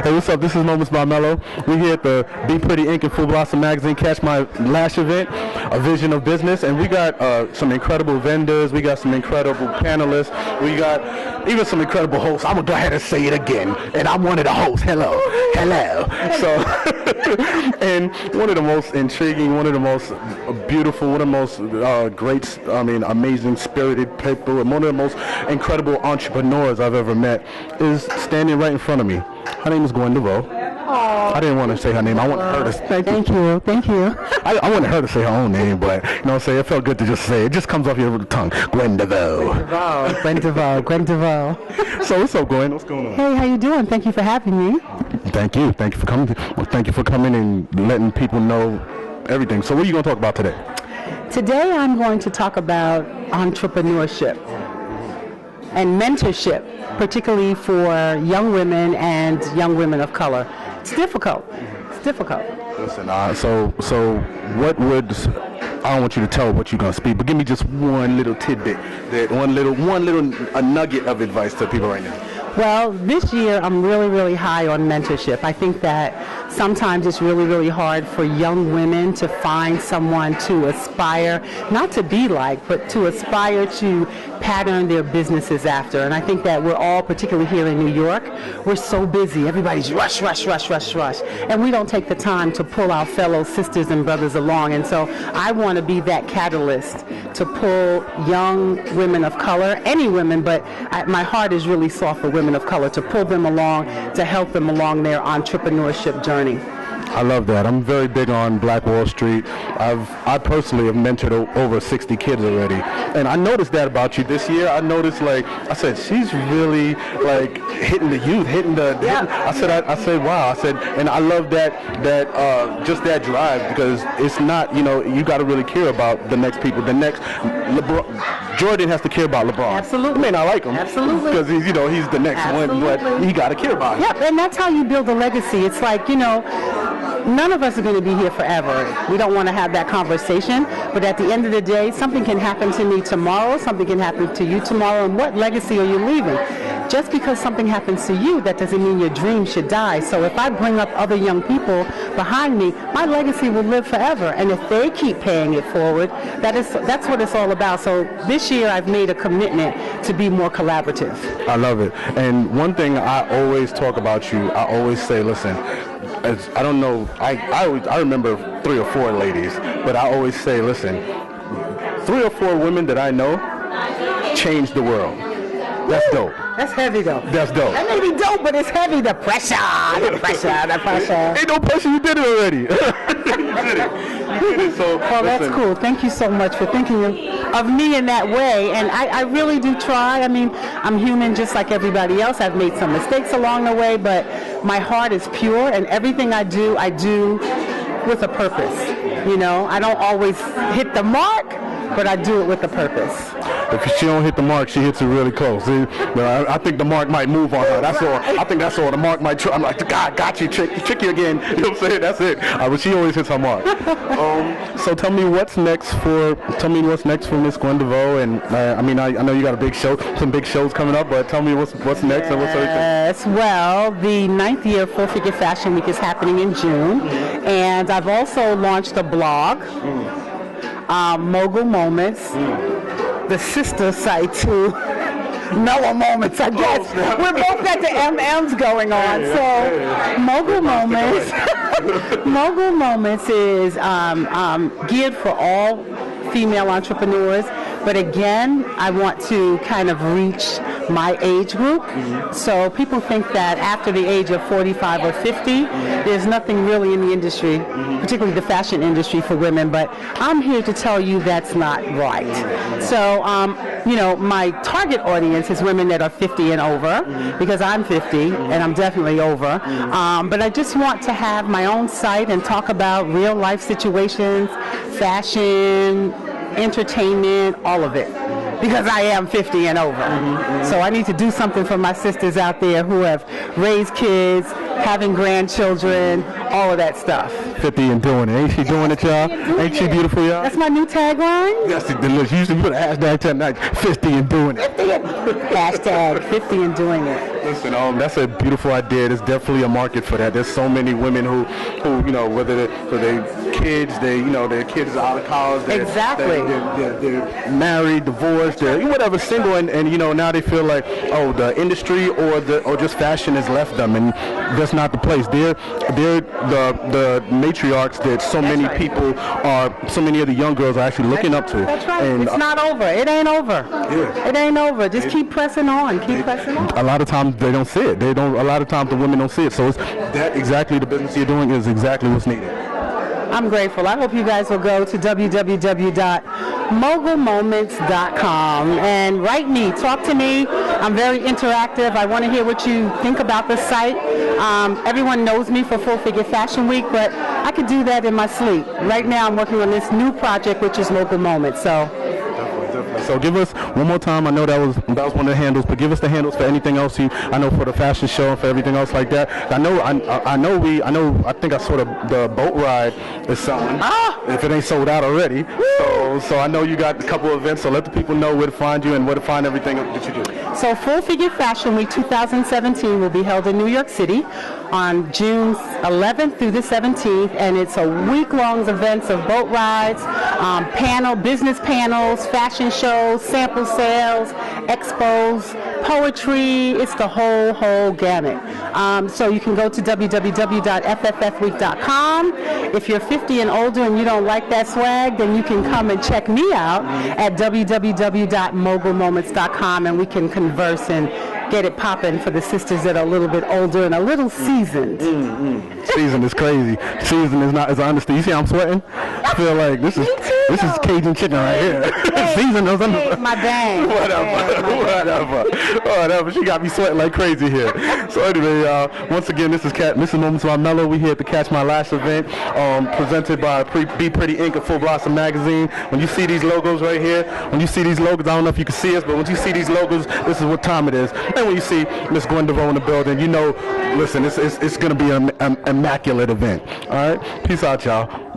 Hey, what's up? This is Moments by Mello. We're here at the Be Pretty Ink and Full Blossom Magazine Catch My Lash event, A Vision of Business. And we got some incredible vendors. We got some incredible panelists. We got even some incredible hosts. I'm going to go ahead and say it again. And I'm one of the hosts. Hello. So, and one of the most intriguing, one of the most beautiful, one of the most amazing spirited people, and one of the most incredible entrepreneurs I've ever met is standing right in front of me. Her name is Gwen Devoe. Aww. I didn't want to say her name. I wanted her to thank you. I wanted her to say her own name, but you know what I'm saying? It felt good to just say it. It just comes off your tongue. Gwen Devoe. Gwen Devoe. So what's up, Gwen? What's going on? Hey, how you doing? Thank you for having me. Thank you. Thank you for coming. Thank you for coming and letting people know everything. So what are you going to talk about today? Today I'm going to talk about entrepreneurship and mentorship, particularly for young women and young women of color. It's difficult. Listen, so what would, I don't want you to tell what you're going to speak, but give me just one little tidbit, one little nugget of advice to people right now. Well, this year I'm really high on mentorship. I think that sometimes it's really hard for young women to find someone to aspire, not to be like, but to aspire to pattern their businesses after. And I think that we're all, particularly here in New York, we're so busy. Everybody's rush. And we don't take the time to pull our fellow sisters and brothers along. And so I want to be that catalyst to pull young women of color, any women, but my heart is really soft for women of color, to pull them along, to help them along their entrepreneurship journey. I love that. I'm very big on Black Wall Street. I personally have mentored over 60 kids already, and I noticed that about you this year. I noticed, I said, she's really hitting the youth, I said, wow. I said, and I love that just that drive, because it's not, you got to really care about the next people. The next LeBron, Jordan has to care about LeBron. Absolutely. You may not like him, absolutely, because he's the next one, but he got to care about him. Yep, and that's how you build a legacy. It's like, none of us are going to be here forever. We don't want to have that conversation, but at the end of the day, something can happen to me tomorrow, something can happen to you tomorrow, and what legacy are you leaving? Just because something happens to you, that doesn't mean your dream should die. So if I bring up other young people behind me, my legacy will live forever. And if they keep paying it forward, that's what it's all about. So this year I've made a commitment to be more collaborative. I love it. And one thing I always talk about you, I always say, listen, I don't know, I remember 3 or 4 ladies, but I always say, listen, 3 or 4 women that I know changed the world. That's dope. That's heavy, though. That's dope. That may be dope, but it's heavy. The pressure. Ain't no pressure. You did it already. You did it. So, well, that's cool. Thank you so much for thinking of me in that way. And I really do try. I mean, I'm human just like everybody else. I've made some mistakes along the way, but my heart is pure, and everything I do with a purpose. I don't always hit the mark, but I do it with a purpose. If she don't hit the mark, she hits it really close. But I think the mark might move on her. That's all. I think that's all. The mark might. I'm like, God, got you, trick you again. You know what I'm saying? That's it. But she always hits her mark. So tell me what's next for Miss Gwen Devoe. And I know you got a big show, some big shows coming up. But tell me what's next and what's everything. Yes. Well, the 9th year Full Figure Fashion Week is happening in June, and I've also launched a blog, Mogul Moments. The sister site to Mellow Moments, I guess. We're both got the MMs going on. So Mogul Moments, Mogul Moments is geared for all female entrepreneurs. But again, I want to kind of reach my age group. So people think that after the age of 45 or 50, there's nothing really in the industry, particularly the fashion industry, for women. But I'm here to tell you that's not right. So, my target audience is women that are 50 and over, because I'm 50 and I'm definitely over. But I just want to have my own site and talk about real life situations, fashion, entertainment, all of it, because I am 50 and over. So I need to do something for my sisters out there who have raised kids, having grandchildren, all of that stuff. 50 and doing it. Ain't she doing it, y'all? Ain't she beautiful, y'all? That's my new tagline. Yes, look, you used to put a hashtag tonight, 50 and doing it. Hashtag 50 and doing it. Listen, that's a beautiful idea. There's definitely a market for that. There's so many women who you know, whether for their kids, their kids are out of college. Exactly. They're married, divorced, they're whatever, single, and you know, now they feel like, oh, the industry or just fashion has left them, and that's not the place. They're the matriarchs that so many people so many of the young girls are actually looking up to. That's right. And, it's not over. It ain't over. Yeah. It ain't over. Just keep pressing on. Keep pressing on. A lot of times they don't see it. A lot of times the women don't see it. So it's that exactly the business you're doing is exactly what's needed. I'm grateful. I hope you guys will go to www.mogulmoments.com and write me, talk to me. I'm very interactive. I want to hear what you think about the site. Everyone knows me for Full Figure Fashion Week, but I could do that in my sleep. Right now I'm working on this new project, which is Mogul Moments. So. So give us one more time. I know that was one of the handles, but give us the handles for anything else I know for the fashion show and for everything else like that. I think I saw the boat ride is something. If it ain't sold out already. So I know you got a couple of events. So let the people know where to find you and where to find everything that you do. So Full Figure Fashion Week 2017 will be held in New York City on June 11th through the 17th, and it's a week-long events of boat rides, business panels, fashion shows, sample sales, expos, poetry. It's the whole gamut. So you can go to www.fffweek.com. If you're 50 and older and you don't like that swag, then you can come and check me out at www.mogulmoments.com, and we can converse and get it popping for the sisters that are a little bit older and a little seasoned. Seasoned is crazy. Seasoned is not as I understand. You see how I'm sweating? I feel like this is Cajun chicken right here. Seasoned is under. My bang. Whatever. She got me sweating like crazy here. So anyway, once again, this is Moments by Mellow. We here at the Catch My Lash event, presented by Be Pretty Inc. and Full Blossom Magazine. When you see these logos right here, I don't know if you can see us, but when you see these logos, this is what time it is. And when you see Miss Gwen Devoe in the building, you know, listen, it's going to be an immaculate event. All right? Peace out, y'all.